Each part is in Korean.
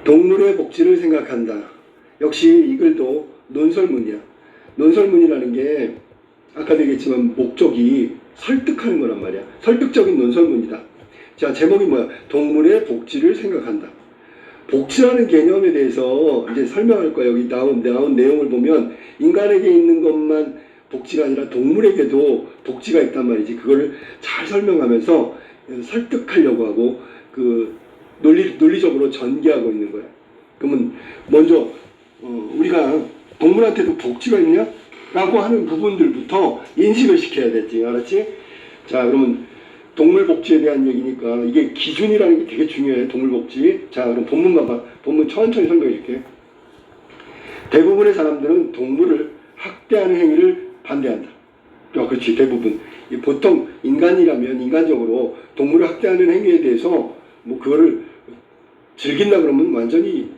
동물의 복지를 생각한다. 역시 이 글도 논설문이야. 논설문이라는 게 아까도 얘기했지만 목적이 설득하는 거란 말이야. 설득적인 논설문이다. 자, 제목이 뭐야? 동물의 복지를 생각한다. 복지라는 개념에 대해서 이제 설명할 거야. 여기 나온 내용을 보면 인간에게 있는 것만 복지가 아니라 동물에게도 복지가 있단 말이지. 그거를 잘 설명하면서 설득하려고 하고 논리적으로 전개하고 있는 거야. 그러면 먼저 우리가 동물한테도 복지가 있냐? 라고 하는 부분들부터 인식을 시켜야 되지. 알았지? 자, 그러면 동물 복지에 대한 얘기니까 이게 기준이라는 게 되게 중요해. 동물 복지. 자, 그럼 본문 봐봐. 본문 천천히 설명해 줄게. 대부분의 사람들은 동물을 학대하는 행위를 반대한다. 그렇지. 대부분. 보통 인간이라면 인간적으로 동물을 학대하는 행위에 대해서 뭐 그거를 즐긴다 그러면 완전히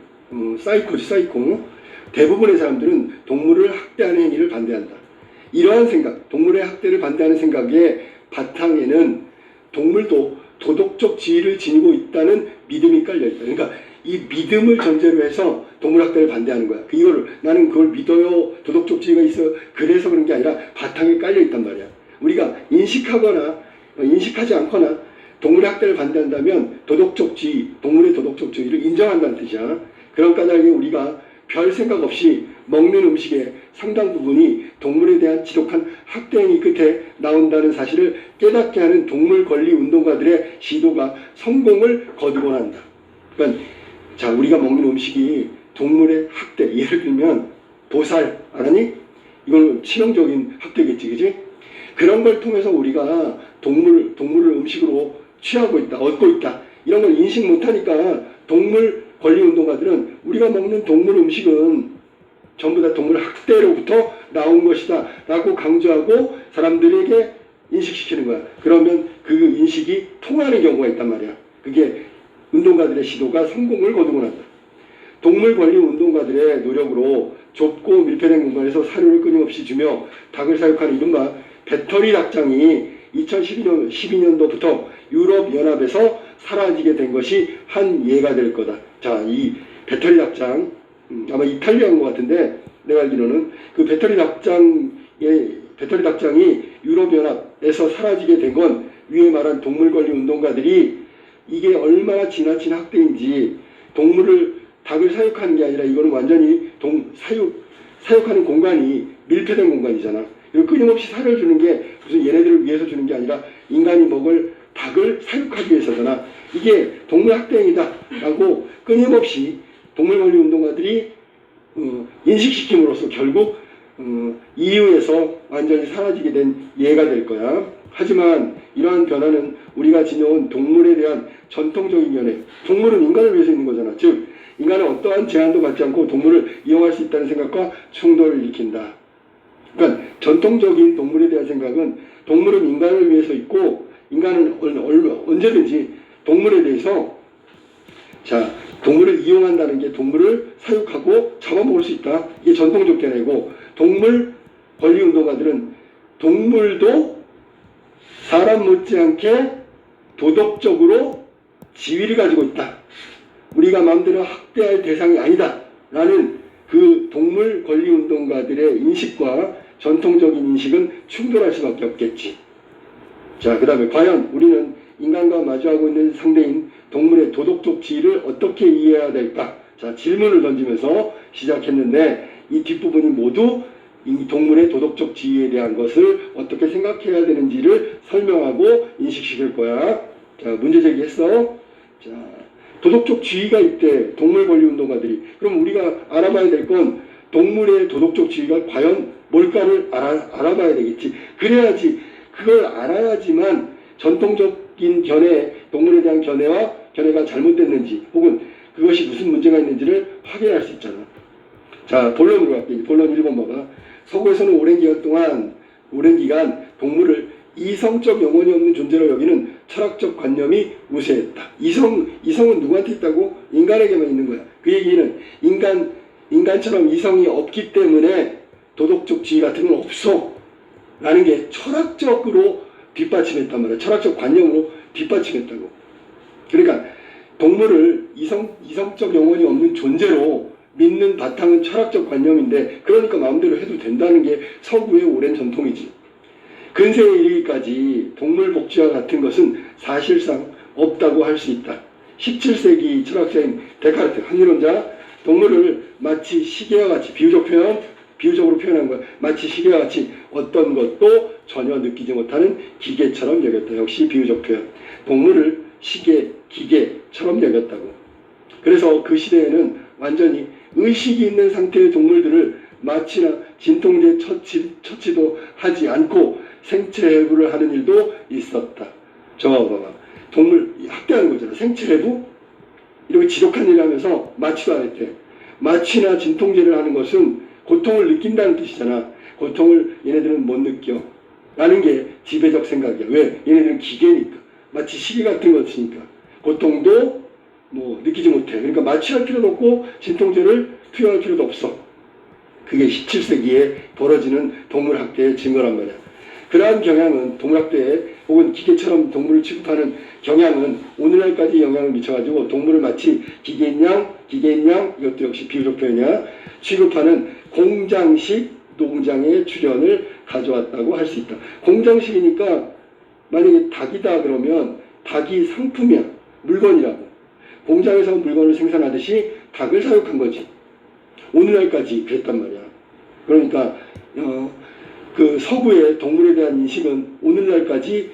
사이코지, 사이코. 대부분의 사람들은 동물을 학대하는 행위를 반대한다. 이러한 생각, 동물의 학대를 반대하는 생각의 바탕에는 동물도 도덕적 지위를 지니고 있다는 믿음이 깔려있다. 그러니까 이 믿음을 전제로 해서 동물 학대를 반대하는 거야. 이거를 나는 그걸 믿어요. 도덕적 지위가 있어. 그래서 그런 게 아니라 바탕에 깔려있단 말이야. 우리가 인식하거나 인식하지 않거나 동물의 학대를 반대한다면 도덕적 지위, 동물의 도덕적 지위를 인정한다는 뜻이야. 그런 까닭에 우리가 별 생각 없이 먹는 음식의 상당 부분이 동물에 대한 지독한 학대 행위 끝에 나온다는 사실을 깨닫게 하는 동물 권리 운동가들의 시도가 성공을 거두곤 한다. 그러니까 자, 우리가 먹는 음식이 동물의 학대, 예를 들면 보살, 알았니? 이건 치명적인 학대겠지, 그지? 그런 걸 통해서 우리가 동물을 음식으로 취하고 있다, 얻고 있다, 이런 걸 인식 못하니까 동물 권리운동가들은 우리가 먹는 동물 음식은 전부 다 동물 학대로부터 나온 것이다 라고 강조하고 사람들에게 인식시키는 거야. 그러면 그 인식이 통하는 경우가 있단 말이야. 그게 운동가들의 시도가 성공을 거두고 난다. 동물 권리 운동가들의 노력으로 좁고 밀폐된 공간에서 사료를 끊임없이 주며 닭을 사육하는 이른바 배터리 닭장이 2012년도부터 유럽연합에서 사라지게 된 것이 한 예가 될 거다. 자, 이 배터리 닭장, 아마 이탈리아인 것 같은데 내가 알기로는 그 배터리 닭장이 유럽연합에서 사라지게 된 건 위에 말한 동물 권리 운동가들이 이게 얼마나 지나친 학대인지, 닭을 사육하는 게 아니라 이거는 완전히 사육하는 공간이 밀폐된 공간이잖아. 그리고 끊임없이 사료를 주는 게 무슨 얘네들을 위해서 주는 게 아니라 인간이 먹을 닭을 사육하기 위해서잖아. 이게 동물 학대행위다 라고 끊임없이 동물권리 운동가들이 인식시킴으로써 결국 EU에서 완전히 사라지게 된 예가 될 거야. 하지만 이러한 변화는 우리가 지녀온 동물에 대한 전통적인 견해, 동물은 인간을 위해서 있는 거잖아. 즉 인간은 어떠한 제한도 받지 않고 동물을 이용할 수 있다는 생각과 충돌을 일으킨다. 그러니까 전통적인 동물에 대한 생각은 동물은 인간을 위해서 있고 인간은 언제든지 동물에 대해서 동물을 이용한다는 게 동물을 사육하고 잡아먹을 수 있다. 이게 전통적 견해고, 동물 권리운동가들은 동물도 사람 못지않게 도덕적으로 지위를 가지고 있다. 우리가 마음대로 학대할 대상이 아니다. 라는 그 동물 권리운동가들의 인식과 전통적인 인식은 충돌할 수밖에 없겠지. 자, 그 다음에 과연 우리는 인간과 마주하고 있는 상대인 동물의 도덕적 지위를 어떻게 이해해야 될까? 자, 질문을 던지면서 시작했는데 이 뒷부분이 모두 이 동물의 도덕적 지위에 대한 것을 어떻게 생각해야 되는지를 설명하고 인식시킬 거야. 자, 문제 제기했어. 자, 도덕적 지위가 있대, 동물 권리 운동가들이. 그럼 우리가 알아봐야 될 건 동물의 도덕적 지위가 과연 뭘까를 알아봐야 되겠지. 그래야지, 그걸 알아야지만 전통적인 견해, 동물에 대한 견해가 잘못됐는지 혹은 그것이 무슨 문제가 있는지를 확인할 수 있잖아. 자, 본론으로 갈게. 본론 1번 봐봐. 서구에서는 오랜 기간 동물을 이성적 영혼이 없는 존재로 여기는 철학적 관념이 우세했다. 이성은 누구한테 있다고? 인간에게만 있는 거야. 그 얘기는 인간처럼 이성이 없기 때문에 도덕적 지위 같은 건 없어 라는 게 철학적으로 뒷받침했단 말이야. 철학적 관념으로 뒷받침했다고. 그러니까 동물을 이성적 영혼이 없는 존재로 믿는 바탕은 철학적 관념인데, 그러니까 마음대로 해도 된다는 게 서구의 오랜 전통이지. 근세에 이르기까지 동물 복지와 같은 것은 사실상 없다고 할 수 있다. 17세기 철학자인 데카르트, 합리론자, 동물을 마치 시계와 같이, 비유적으로 표현한 거야. 마치 시계와 같이 어떤 것도 전혀 느끼지 못하는 기계처럼 여겼다. 역시 비유적 표현. 동물을 시계, 기계처럼 여겼다고. 그래서 그 시대에는 완전히 의식이 있는 상태의 동물들을 마취나 진통제 처치도 하지 않고 생체 해부를 하는 일도 있었다. 저거 봐봐. 동물 학대하는 거잖아. 생체 해부? 이렇게 지독한 일을 하면서 마취도 안 했대. 마취나 진통제를 하는 것은 고통을 느낀다는 뜻이잖아. 고통을 얘네들은 못 느껴. 라는 게 지배적 생각이야. 왜? 얘네들은 기계니까. 마치 시계 같은 것이니까. 고통도 뭐 느끼지 못해. 그러니까 마취할 필요도 없고 진통제를 투여할 필요도 없어. 그게 17세기에 벌어지는 동물학대의 증거란 말이야. 그러한 경향은 동물학대에 혹은 기계처럼 동물을 취급하는 경향은 오늘날까지 영향을 미쳐가지고 동물을 마치 기계인 양, 이것도 역시 비유적 표현이야, 취급하는 공장식 농장의 출현을 가져왔다고 할 수 있다. 공장식이니까 만약에 닭이다 그러면 닭이 상품이야. 물건이라고. 공장에서 물건을 생산하듯이 닭을 사육한 거지. 오늘날까지 그랬단 말이야. 그러니까 그 서구의 동물에 대한 인식은 오늘날까지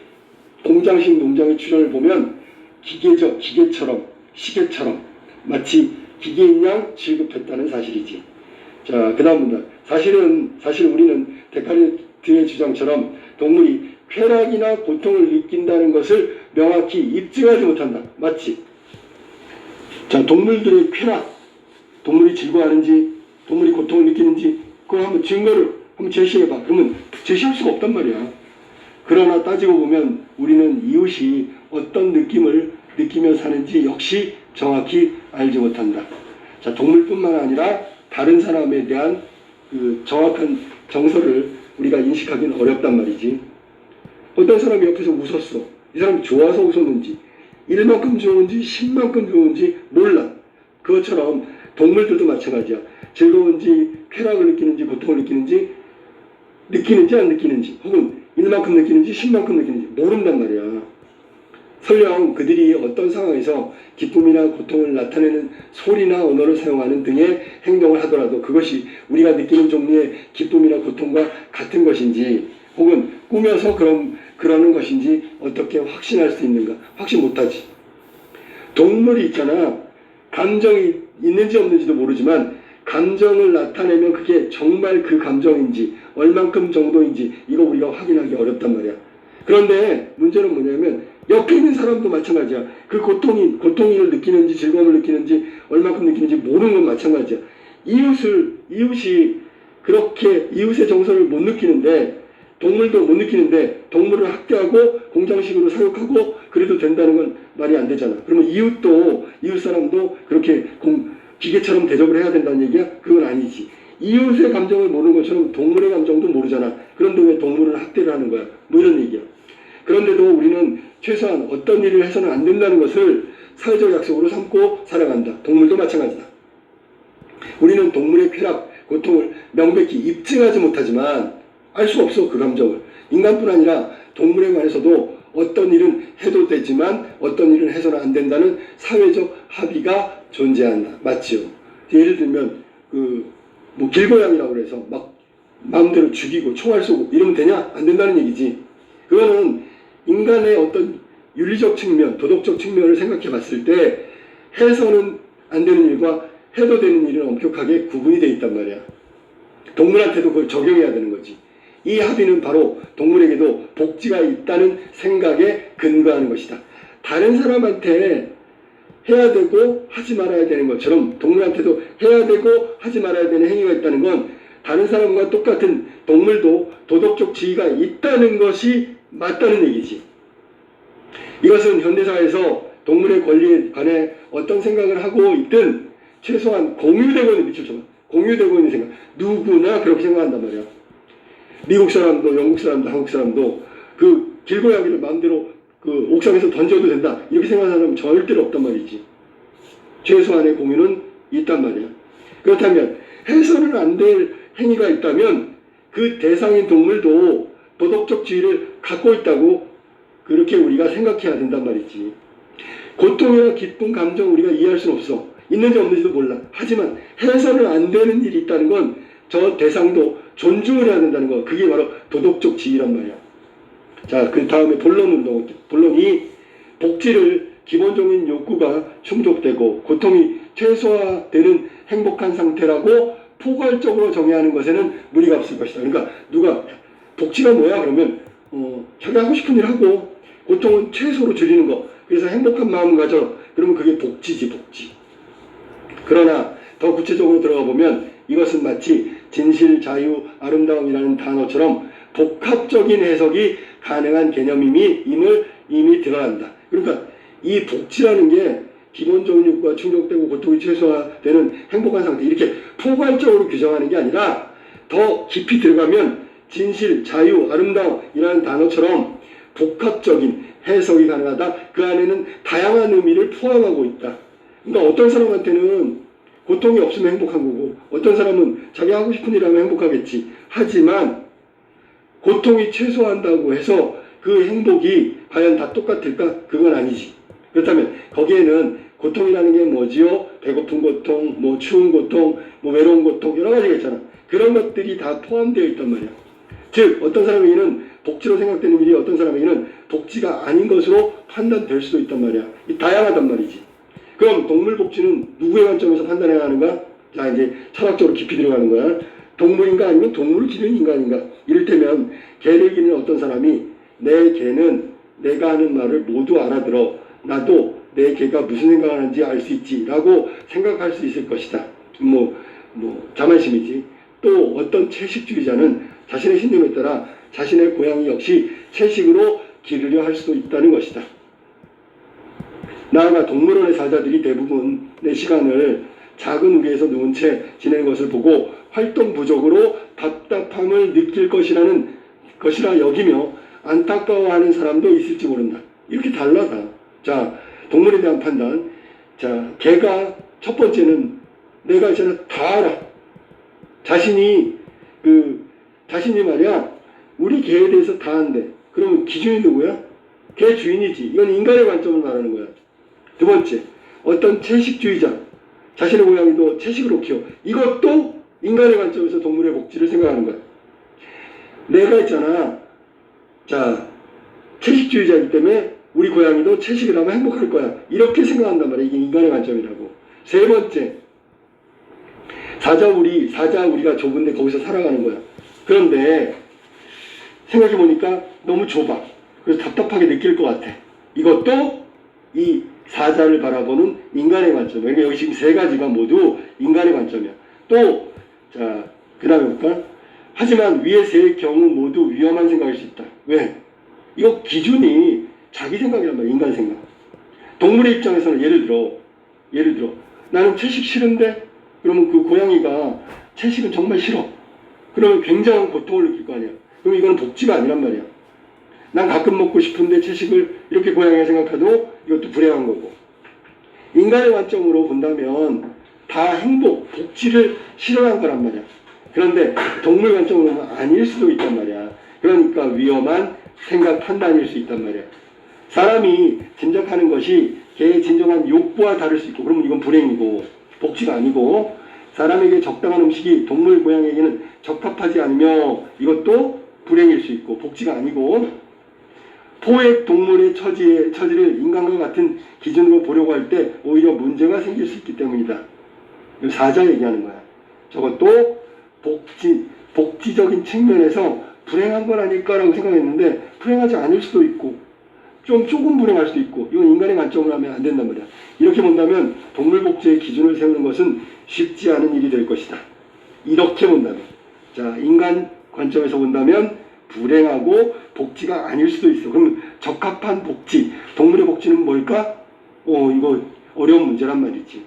공장식 농장의 출현을 보면 기계처럼, 시계처럼 마치 기계인 양 취급했다는 사실이지. 자, 그 다음 문단. 사실 우리는 데카르트의 주장처럼 동물이 쾌락이나 고통을 느낀다는 것을 명확히 입증하지 못한다. 맞지? 자, 동물들의 쾌락, 동물이 즐거워하는지, 동물이 고통을 느끼는지, 그걸 한번 증거를 한번 제시해봐. 그러면 제시할 수가 없단 말이야. 그러나 따지고 보면 우리는 이웃이 어떤 느낌을 느끼며 사는지 역시 정확히 알지 못한다. 자, 동물뿐만 아니라 다른 사람에 대한 그 정확한 정서를 우리가 인식하기는 어렵단 말이지. 어떤 사람이 옆에서 웃었어. 이 사람이 좋아서 웃었는지, 1만큼 좋은지 10만큼 좋은지 몰라. 그것처럼 동물들도 마찬가지야. 즐거운지 쾌락을 느끼는지 고통을 느끼는지 안 느끼는지, 혹은 1만큼 느끼는지 10만큼 느끼는지 모른단 말이야. 설령 그들이 어떤 상황에서 기쁨이나 고통을 나타내는 소리나 언어를 사용하는 등의 행동을 하더라도 그것이 우리가 느끼는 종류의 기쁨이나 고통과 같은 것인지, 혹은 꾸며서 그러는 것인지 어떻게 확신할 수 있는가? 확신 못하지. 동물이 있잖아. 감정이 있는지 없는지도 모르지만 감정을 나타내면 그게 정말 그 감정인지 얼만큼 정도인지 이거 우리가 확인하기 어렵단 말이야. 그런데 문제는 뭐냐면 옆에 있는 사람도 마찬가지야. 그 고통을 느끼는지 즐거움을 느끼는지 얼만큼 느끼는지 모르는 건 마찬가지야. 이웃이 그렇게 이웃의 정서를 못 느끼는데, 동물도 못 느끼는데 동물을 학대하고 공장식으로 사육하고 그래도 된다는 건 말이 안 되잖아. 그러면 이웃 사람도 그렇게 기계처럼 대접을 해야 된다는 얘기야? 그건 아니지. 이웃의 감정을 모르는 것처럼 동물의 감정도 모르잖아. 그런데 왜 동물을 학대를 하는 거야? 뭐 이런 얘기야. 그런데도 우리는 최소한 어떤 일을 해서는 안 된다는 것을 사회적 약속으로 삼고 살아간다. 동물도 마찬가지다. 우리는 동물의 쾌락, 고통을 명백히 입증하지 못하지만 알 수 없어, 그 감정을. 인간뿐 아니라 동물에 관해서도 어떤 일은 해도 되지만 어떤 일은 해서는 안 된다는 사회적 합의가 존재한다. 맞죠? 예를 들면 뭐 길고양이라고 그래서 막 마음대로 죽이고 총알 쏘고 이러면 되냐? 안 된다는 얘기지. 그거는 인간의 어떤 윤리적 측면, 도덕적 측면을 생각해 봤을 때 해서는 안 되는 일과 해도 되는 일은 엄격하게 구분이 돼 있단 말이야. 동물한테도 그걸 적용해야 되는 거지. 이 합의는 바로 동물에게도 복지가 있다는 생각에 근거하는 것이다. 다른 사람한테 해야 되고 하지 말아야 되는 것처럼 동물한테도 해야 되고 하지 말아야 되는 행위가 있다는 건 다른 사람과 똑같은 동물도 도덕적 지위가 있다는 것이 맞다는 얘기지. 이것은 현대사회에서 동물의 권리에 관해 어떤 생각을 하고 있든 최소한 공유되고 있는 공유되고 있는 생각, 누구나 그렇게 생각한단 말이야. 미국 사람도 영국 사람도 한국 사람도 그 길고양이를 마음대로 그 옥상에서 던져도 된다 이렇게 생각하는 사람은 절대로 없단 말이지. 최소한의 공유는 있단 말이야. 그렇다면 해서는 안 될 행위가 있다면 그 대상인 동물도 도덕적 지위를 갖고 있다고 그렇게 우리가 생각해야 된단 말이지. 고통이나 기쁜 감정 우리가 이해할 수는 없어. 있는지 없는지도 몰라. 하지만 해서는 안 되는 일이 있다는 건 저 대상도 존중을 해야 된다는 거. 그게 바로 도덕적 지위란 말이야. 자, 그 다음에 본론으로 넘어갈게요. 본론이 복지를 기본적인 욕구가 충족되고 고통이 최소화되는 행복한 상태라고 포괄적으로 정의하는 것에는 무리가 없을 것이다. 그러니까 누가 복지가 뭐야? 그러면 자기 하고 싶은 일 하고 고통은 최소로 줄이는 거. 그래서 행복한 마음을 가져. 그러면 그게 복지지, 복지. 그러나 더 구체적으로 들어가 보면 이것은 마치 진실, 자유, 아름다움이라는 단어처럼 복합적인 해석이 가능한 개념임을 이미 드러난다. 그러니까 이 복지라는 게 기본적인 욕구가 충족되고 고통이 최소화되는 행복한 상태 이렇게 포괄적으로 규정하는 게 아니라 더 깊이 들어가면 진실, 자유, 아름다움이라는 단어처럼 복합적인 해석이 가능하다. 그 안에는 다양한 의미를 포함하고 있다. 그러니까 어떤 사람한테는 고통이 없으면 행복한 거고 어떤 사람은 자기 하고 싶은 일 하면 행복하겠지. 하지만 고통이 최소화한다고 해서 그 행복이 과연 다 똑같을까? 그건 아니지. 그렇다면 거기에는 고통이라는 게 뭐지요? 배고픈 고통, 뭐 추운 고통, 뭐 외로운 고통 여러 가지가 있잖아. 그런 것들이 다 포함되어 있단 말이야. 즉 어떤 사람에게는 복지로 생각되는 일이 어떤 사람에게는 복지가 아닌 것으로 판단될 수도 있단 말이야. 다양하단 말이지. 그럼 동물 복지는 누구의 관점에서 판단해야 하는가? 자, 이제 철학적으로 깊이 들어가는 거야. 동물인가 아니면 동물을 기르는 인간인가? 이를테면 개를 기르는 어떤 사람이 내 개는 내가 하는 말을 모두 알아들어. 나도 내 개가 무슨 생각을 하는지 알 수 있지 라고 생각할 수 있을 것이다. 자만심이지. 또 어떤 채식주의자는 자신의 신념에 따라 자신의 고양이 역시 채식으로 기르려 할 수도 있다는 것이다. 나아가 동물원의 사자들이 대부분의 시간을 작은 우리에서 누운 채 지내는 것을 보고 활동 부족으로 답답함을 느낄 것이라 여기며 안타까워하는 사람도 있을지 모른다. 이렇게 달라다. 자, 동물에 대한 판단. 자, 개가 첫 번째는 내가 이제는 다 알아. 자신이 말이야 우리 개에 대해서 다 안대. 그러면 기준이 누구야? 개 주인이지. 이건 인간의 관점을 말하는 거야. 두 번째, 어떤 채식주의자, 자신의 고양이도 채식으로 키워. 이것도 인간의 관점에서 동물의 복지를 생각하는 거야. 내가 있잖아. 자, 채식주의자이기 때문에 우리 고양이도 채식을 하면 행복할 거야. 이렇게 생각한단 말이야. 이게 인간의 관점이라고. 세 번째, 사자 우리가 좁은데 거기서 살아가는 거야. 그런데 생각해보니까 너무 좁아. 그래서 답답하게 느낄 것 같아. 이것도 이 사자를 바라보는 인간의 관점이야. 그러니까 여기 지금 세 가지가 모두 인간의 관점이야. 또, 자, 그 다음에 볼까? 하지만 위의 세 경우 모두 위험한 생각일 수 있다. 왜? 이거 기준이 자기 생각이란 말이야. 인간 생각. 동물의 입장에서는 예를 들어 나는 채식 싫은데? 그러면 그 고양이가 채식은 정말 싫어. 그러면 굉장한 고통을 느낄 거 아니야. 그럼 이거는 복지가 아니란 말이야. 난 가끔 먹고 싶은데 채식을 이렇게 고양이가 생각해도 이것도 불행한 거고. 인간의 관점으로 본다면 다 행복, 복지를 실현한 거란 말이야. 그런데 동물 관점으로 보면 아닐 수도 있단 말이야. 그러니까 위험한 생각, 판단일 수 있단 말이야. 사람이 짐작하는 것이 개의 진정한 욕구와 다를 수 있고 그러면 이건 불행이고 복지가 아니고 사람에게 적당한 음식이 동물, 고양이에게는 적합하지 않으며 이것도 불행일 수 있고 복지가 아니고 포획 동물의 처지를 인간과 같은 기준으로 보려고 할 때 오히려 문제가 생길 수 있기 때문이다. 사자 얘기하는 거야. 저것도 복지적인 측면에서 불행한 건 아닐까라고 생각했는데 불행하지 않을 수도 있고 조금 불행할 수도 있고 이건 인간의 관점으로 하면 안 된단 말이야. 이렇게 본다면 동물 복지의 기준을 세우는 것은 쉽지 않은 일이 될 것이다. 이렇게 본다면 자 인간 관점에서 본다면 불행하고 복지가 아닐 수도 있어. 그럼 적합한 복지, 동물의 복지는 뭘까? 이거 어려운 문제란 말이지.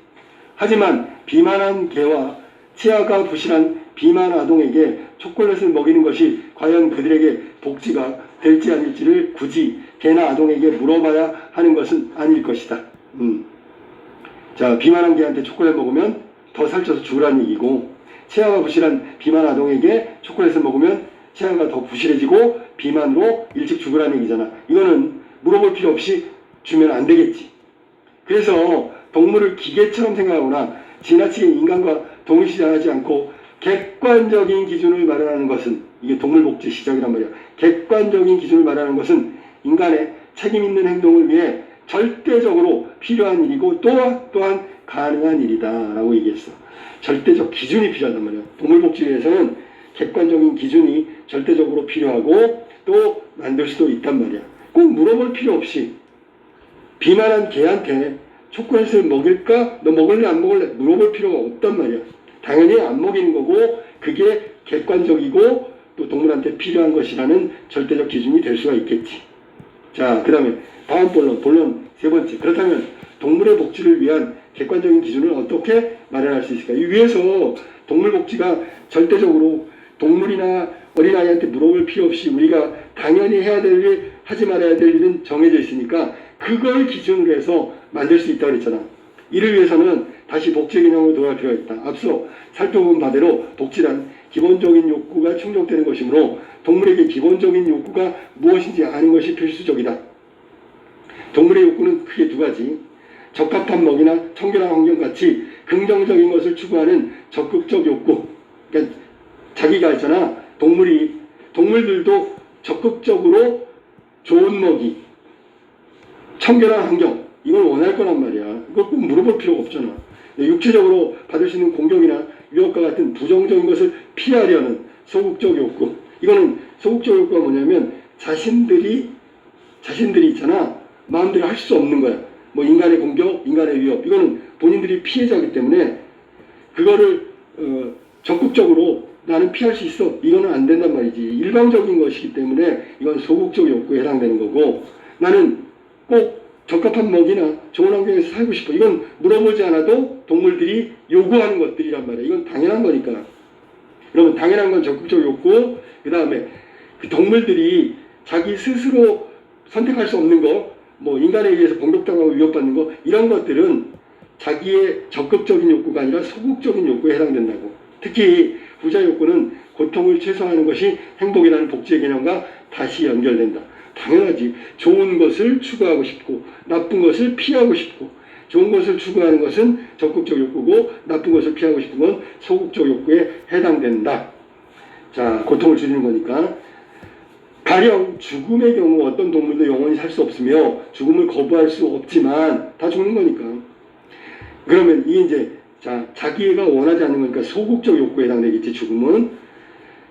하지만 비만한 개와 치아가 부실한 비만 아동에게 초콜릿을 먹이는 것이 과연 그들에게 복지가 될지 아닐지를 굳이 개나 아동에게 물어봐야 하는 것은 아닐 것이다. 자, 비만한 개한테 초콜릿 먹으면 더 살쪄서 죽으라는 얘기고, 체하가 부실한 비만 아동에게 초콜릿을 먹으면 체하가 더 부실해지고 비만으로 일찍 죽으라는 얘기잖아. 이거는 물어볼 필요 없이 주면 안 되겠지. 그래서 동물을 기계처럼 생각하거나 지나치게 인간과 동일시하지 않고 객관적인 기준을 마련하는 것은, 이게 동물복지 시작이란 말이야. 객관적인 기준을 마련하는 것은 인간의 책임 있는 행동을 위해 절대적으로 필요한 일이고 또한 가능한 일이다 라고 얘기했어. 절대적 기준이 필요하단 말이야. 동물복지에서는 객관적인 기준이 절대적으로 필요하고 또 만들 수도 있단 말이야. 꼭 물어볼 필요 없이 비만한 개한테 초콜릿을 먹일까? 너 먹을래 안 먹을래? 물어볼 필요가 없단 말이야. 당연히 안 먹이는 거고 그게 객관적이고 또 동물한테 필요한 것이라는 절대적 기준이 될 수가 있겠지. 자, 그 다음에 다음 본론 세 번째. 그렇다면 동물의 복지를 위한 객관적인 기준을 어떻게 마련할 수 있을까? 이 위에서 동물복지가 절대적으로 동물이나 어린아이한테 물어볼 필요 없이 우리가 당연히 해야 될 일, 하지 말아야 될 일은 정해져 있으니까 그걸 기준으로 해서 만들 수 있다고 그랬잖아. 이를 위해서는 다시 복지 개념으로 돌아갈 필요가 있다. 앞서 살펴본 바대로 복지란 기본적인 욕구가 충족되는 것이므로 동물에게 기본적인 욕구가 무엇인지 아는 것이 필수적이다. 동물의 욕구는 크게 두 가지. 적합한 먹이나 청결한 환경같이 긍정적인 것을 추구하는 적극적 욕구. 그러니까 자기가 있잖아. 동물들도 적극적으로 좋은 먹이, 청결한 환경, 이걸 원할 거란 말이야. 이걸 꼭 물어볼 필요가 없잖아. 육체적으로 받을 수 있는 공격이나 위협과 같은 부정적인 것을 피하려는 소극적 욕구. 이거는 소극적 욕구가 뭐냐면 자신들이 있잖아. 마음대로 할 수 없는 거야. 뭐 인간의 공격, 인간의 위협. 이거는 본인들이 피해자이기 때문에 그거를 적극적으로 나는 피할 수 있어. 이거는 안 된단 말이지. 일방적인 것이기 때문에 이건 소극적 욕구에 해당되는 거고, 나는 꼭 적합한 먹이나 좋은 환경에서 살고 싶어. 이건 물어보지 않아도 동물들이 요구하는 것들이란 말이야. 이건 당연한 거니까. 그러면 당연한 건 적극적 욕구, 그 다음에 그 동물들이 자기 스스로 선택할 수 없는 거, 뭐 인간에 의해서 공격당하고 위협받는 거, 이런 것들은 자기의 적극적인 욕구가 아니라 소극적인 욕구에 해당된다고. 특히 부자 욕구는 고통을 최소화하는 것이 행복이라는 복지의 개념과 다시 연결된다. 당연하지. 좋은 것을 추구하고 싶고 나쁜 것을 피하고 싶고, 좋은 것을 추구하는 것은 적극적 욕구고 나쁜 것을 피하고 싶은 건 소극적 욕구에 해당된다. 자, 고통을 줄이는 거니까. 가령 죽음의 경우 어떤 동물도 영원히 살 수 없으며 죽음을 거부할 수 없지만 다 죽는 거니까. 그러면 이게 이제 자기가 원하지 않는 거니까 소극적 욕구에 해당되겠지. 죽음은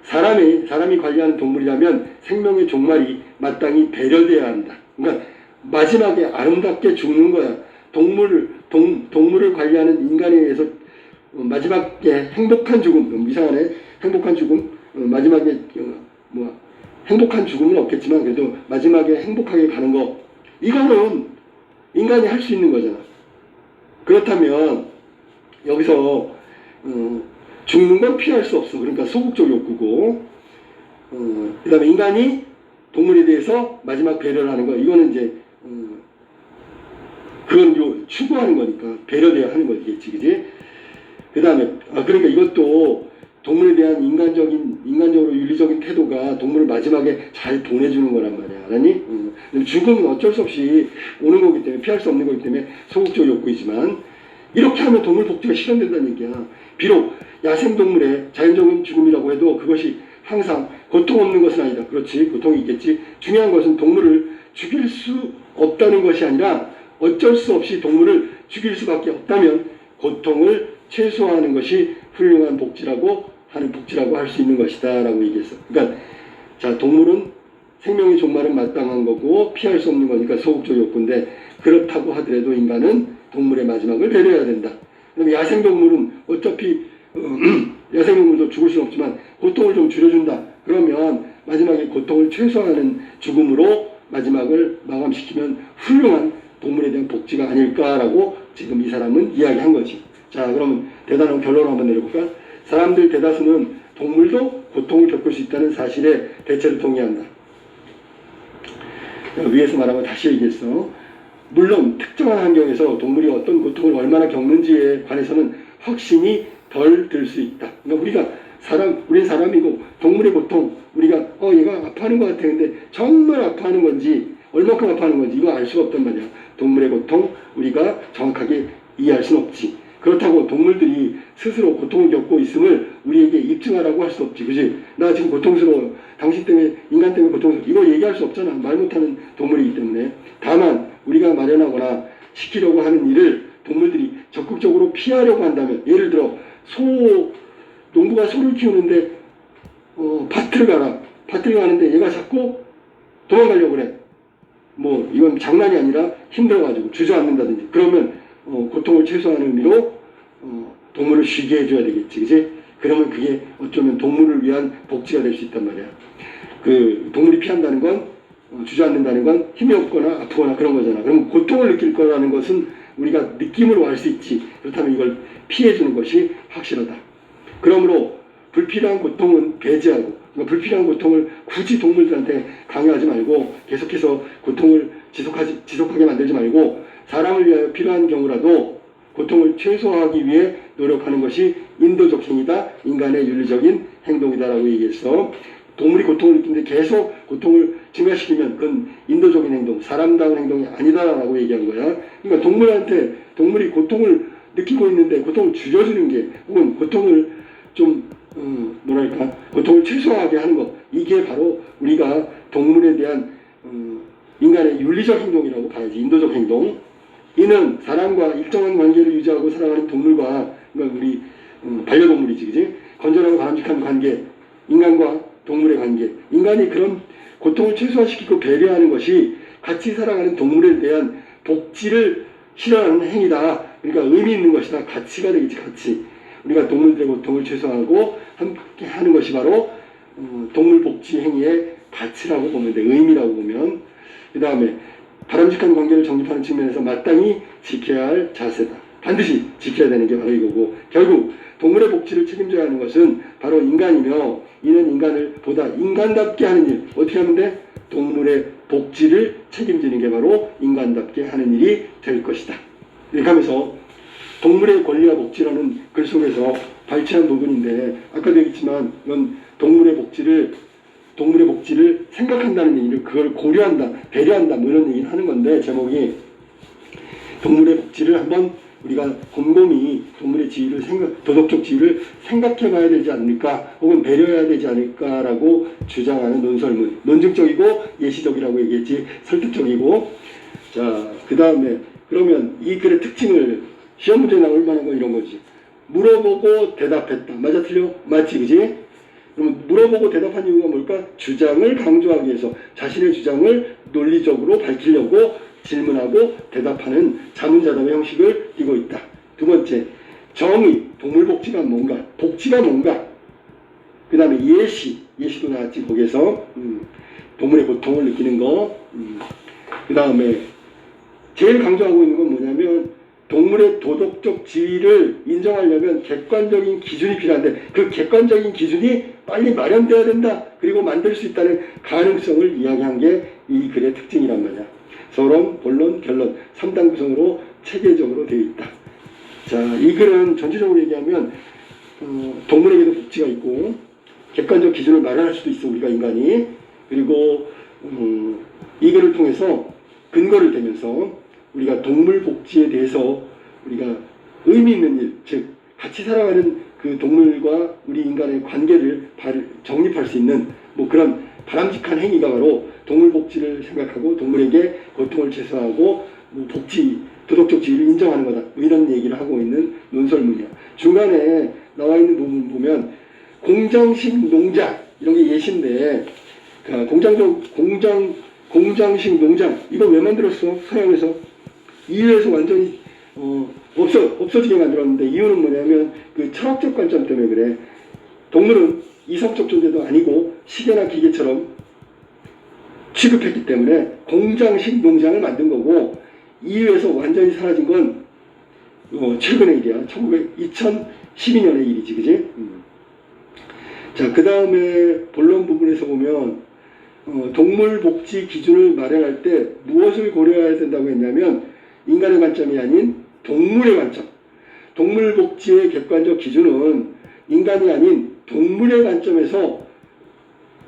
사람이 관리하는 동물이라면 생명의 종말이 마땅히 배려돼야 한다. 그러니까 마지막에 아름답게 죽는 거야. 동물을 관리하는 인간에 의해서 마지막에 행복한 죽음, 이상하네. 행복한 죽음, 마지막에 행복한 죽음은 없겠지만 그래도 마지막에 행복하게 가는 거, 이거는 인간이 할 수 있는 거잖아. 그렇다면 여기서 죽는 건 피할 수 없어. 그러니까 소극적 욕구고, 그 다음에 인간이 동물에 대해서 마지막 배려를 하는 거, 이거는 이제 그건 추구하는 거니까 배려돼야 하는 거겠지, 그지? 그 다음에 그러니까 이것도 동물에 대한 인간적으로 윤리적인 태도가 동물을 마지막에 잘 보내주는 거란 말이야. 알았니? 죽음은 어쩔 수 없이 오는 거기 때문에, 피할 수 없는 거기 때문에 소극적 욕구이지만, 이렇게 하면 동물 복지가 실현된다는 얘기야. 비록 야생동물의 자연적인 죽음이라고 해도 그것이 항상 고통 없는 것은 아니다. 그렇지, 고통이 있겠지. 중요한 것은 동물을 죽일 수 없다는 것이 아니라 어쩔 수 없이 동물을 죽일 수밖에 없다면 고통을 최소화하는 것이 훌륭한 복지라고 할 수 있는 것이다 라고 얘기했어. 그러니까 동물은 생명의 종말은 마땅한 거고 피할 수 없는 거니까 소극적 욕구인데, 그렇다고 하더라도 인간은 동물의 마지막을 배려해야 된다. 그다음에 야생동물은 어차피 야생동물도 죽을 수는 없지만 고통을 좀 줄여준다. 그러면 마지막에 고통을 최소화하는 죽음으로 마지막을 마감시키면 훌륭한 동물에 대한 복지가 아닐까라고 지금 이 사람은 이야기한 거지. 자, 그러면 대단한 결론을 한번 내려볼까? 사람들 대다수는 동물도 고통을 겪을 수 있다는 사실에 대체로 동의한다. 위에서 말한 거 다시 얘기했어. 물론 특정한 환경에서 동물이 어떤 고통을 얼마나 겪는지에 관해서는 확신이 덜 들 수 있다. 그러니까 우리는 사람이고 동물의 고통, 우리가 얘가 아파하는 것 같아. 근데 정말 아파하는 건지 얼마큼 아파하는 건지 이거 알 수가 없단 말이야. 동물의 고통 우리가 정확하게 이해할 수는 없지. 그렇다고 동물들이 스스로 고통을 겪고 있음을 우리에게 입증하라고 할 수 없지. 그지? 나 지금 고통스러워. 당신 때문에, 인간 때문에 고통스러워. 이거 얘기할 수 없잖아. 말 못하는 동물이기 때문에. 다만 우리가 마련하거나 시키려고 하는 일을 동물들이 적극적으로 피하려고 한다면, 예를 들어 농부가 소를 키우는데 밭을 가라. 밭을 가는데 얘가 자꾸 도망가려고 그래. 뭐 이건 장난이 아니라 힘들어가지고 주저앉는다든지. 그러면 고통을 최소화하는 의미로 동물을 쉬게 해줘야 되겠지, 그지? 그러면 그게 어쩌면 동물을 위한 복지가 될 수 있단 말이야. 그 동물이 피한다는 건 주저앉는다는 건 힘이 없거나 아프거나 그런 거잖아. 그럼 고통을 느낄 거라는 것은 우리가 느낌으로 알 수 있지. 그렇다면 이걸 피해주는 것이 확실하다. 그러므로 불필요한 고통은 배제하고, 그러니까 불필요한 고통을 굳이 동물들한테 강요하지 말고 계속해서 고통을 지속하게 만들지 말고 사람을 위하여 필요한 경우라도 고통을 최소화하기 위해 노력하는 것이 인도적 행위다. 인간의 윤리적인 행동이다라고 얘기했어. 동물이 고통을 느끼는데 계속 고통을 증가시키면 그건 인도적인 행동, 사람다운 행동이 아니다라고 얘기한 거야. 그러니까 동물이 고통을 느끼고 있는데 고통을 줄여주는 게, 혹은 고통을 좀 고통을 최소화하게 하는 것, 이게 바로 우리가 동물에 대한 인간의 윤리적 행동이라고 봐야지. 인도적 행동. 이는 사람과 일정한 관계를 유지하고 살아가는 동물과, 그러니까 우리 반려동물이지, 그지? 건전하고 바람직한 관계, 인간과 동물의 관계. 인간이 그런 고통을 최소화시키고 배려하는 것이 같이 살아가는 동물에 대한 복지를 실현하는 행위다. 그러니까 의미 있는 것이다. 가치가 되겠지, 가치. 우리가 동물들의 고통을 최소화하고 함께 하는 것이 바로 동물 복지 행위의 가치라고 보면 돼. 의미라고 보면. 그 다음에 바람직한 관계를 정립하는 측면에서 마땅히 지켜야 할 자세다. 반드시 지켜야 되는 게 바로 이거고, 결국 동물의 복지를 책임져야 하는 것은 바로 인간이며, 이는 인간을 보다 인간답게 하는 일. 어떻게 하면 돼? 동물의 복지를 책임지는 게 바로 인간답게 하는 일이 될 것이다. 이렇게 하면서 동물의 권리와 복지라는 글 속에서 발췌한 부분인데, 아까도 얘기했지만 이건 동물의 복지를 생각한다는 얘기를, 그걸 고려한다, 배려한다, 뭐 이런 얘기를 하는 건데, 제목이 동물의 복지를 한번 우리가 곰곰이 동물의 지위를 도덕적 지위를 생각해 봐야 되지 않을까, 혹은 배려해야 되지 않을까라고 주장하는 논설문. 논증적이고 예시적이라고 얘기했지, 설득적이고. 자, 그 다음에 그러면 이 글의 특징을 시험 문제에 나올 만한 건 이런 거지. 물어보고 대답했다. 맞아, 틀려? 맞지, 그지? 그럼 물어보고 대답한 이유가 뭘까? 주장을 강조하기 위해서 자신의 주장을 논리적으로 밝히려고 질문하고 대답하는 자문자답의 형식을 띠고 있다. 두 번째, 정의, 동물복지가 뭔가, 복지가 뭔가. 그 다음에 예시도 나왔지, 거기에서. 동물의 고통을 느끼는 거. 그 다음에 제일 강조하고 있는 건 뭐냐면, 동물의 도덕적 지위를 인정하려면 객관적인 기준이 필요한데, 그 객관적인 기준이 빨리 마련되어야 된다. 그리고 만들 수 있다는 가능성을 이야기한 게 이 글의 특징이란 말이야. 서론, 본론, 결론 3단 구성으로 체계적으로 되어 있다. 자, 이 글은 전체적으로 얘기하면 동물에게도 복지가 있고 객관적 기준을 마련할 수도 있어, 우리가 인간이. 그리고 이 글을 통해서 근거를 대면서 우리가 동물 복지에 대해서 우리가 의미 있는 일, 즉 같이 살아가는 그 동물과 우리 인간의 관계를 정립할 수 있는 뭐 그런 바람직한 행위가 바로 동물 복지를 생각하고 동물에게 고통을 최소화하고 뭐 복지, 도덕적 지위를 인정하는 거다. 뭐 이런 얘기를 하고 있는 논설문이야. 중간에 나와 있는 부분 보면 공장식 농장 이런 게 예시인데, 공장식 농장 이거 왜 만들었어? 서양에서 이유에서 완전히 없어지게 만들었는데, 이유는 뭐냐면 그 철학적 관점 때문에 그래. 동물은 이성적 존재도 아니고 시계나 기계처럼 취급했기 때문에 공장식 농장을 만든 거고, 이유에서 완전히 사라진 건 최근의 일이야. 2012년의 일이지, 그지? 자, 그 다음에 본론 부분에서 보면 동물 복지 기준을 마련할 때 무엇을 고려해야 된다고 했냐면 인간의 관점이 아닌 동물의 관점. 동물 복지의 객관적 기준은 인간이 아닌 동물의 관점에서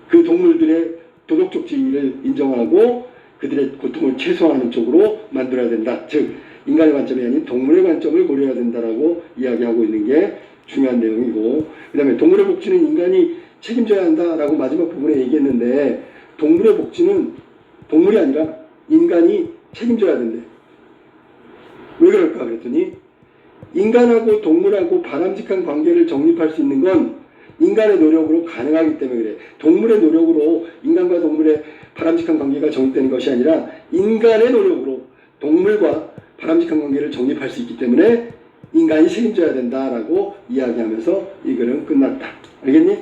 그 동물들의 도덕적 지위를 인정하고 그들의 고통을 최소화하는 쪽으로 만들어야 된다. 즉 인간의 관점이 아닌 동물의 관점을 고려해야 된다라고 이야기하고 있는 게 중요한 내용이고, 그 다음에 동물의 복지는 인간이 책임져야 한다라고 마지막 부분에 얘기했는데, 동물의 복지는 동물이 아니라 인간이 책임져야 된대. 왜 그럴까 그랬더니 인간하고 동물하고 바람직한 관계를 정립할 수 있는 건 인간의 노력으로 가능하기 때문에 그래. 동물의 노력으로 인간과 동물의 바람직한 관계가 정립되는 것이 아니라 인간의 노력으로 동물과 바람직한 관계를 정립할 수 있기 때문에 인간이 책임져야 된다라고 이야기하면서 이 글은 끝났다. 알겠니?